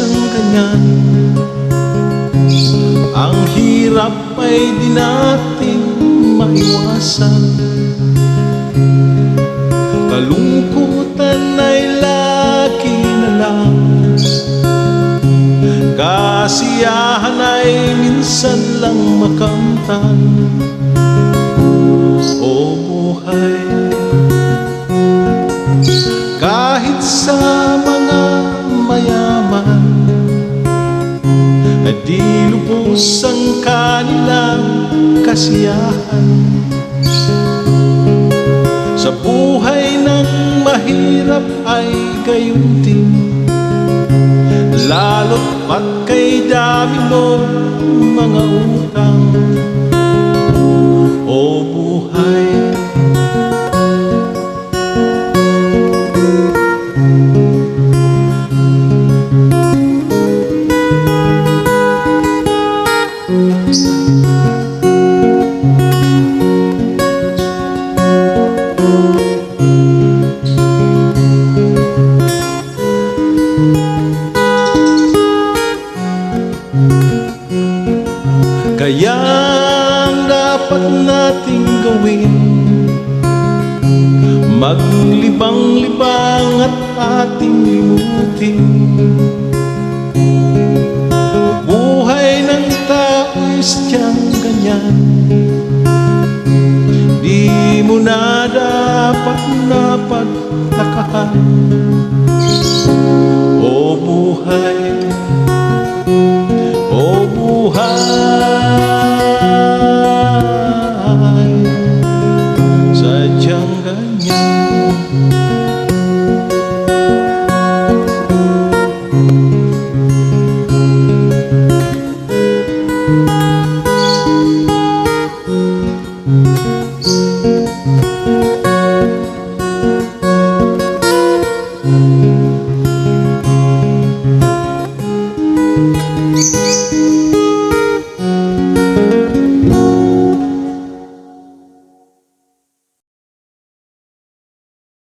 siyang ganyan. Ang hirap ay di natin maiwasan, kalungkutan ay lagi na lang, kasiyahan ay minsan lang makamtan. O buhay, kahit sa mga mayaman ay di lubos ang kanilang kasiyahan. Sa buhay ng mahirap ay gayon din, lalo't pagkay dami mo mga utang. O buhay, kaya ang dapat nating gawin, maglibang-libang at ating limutin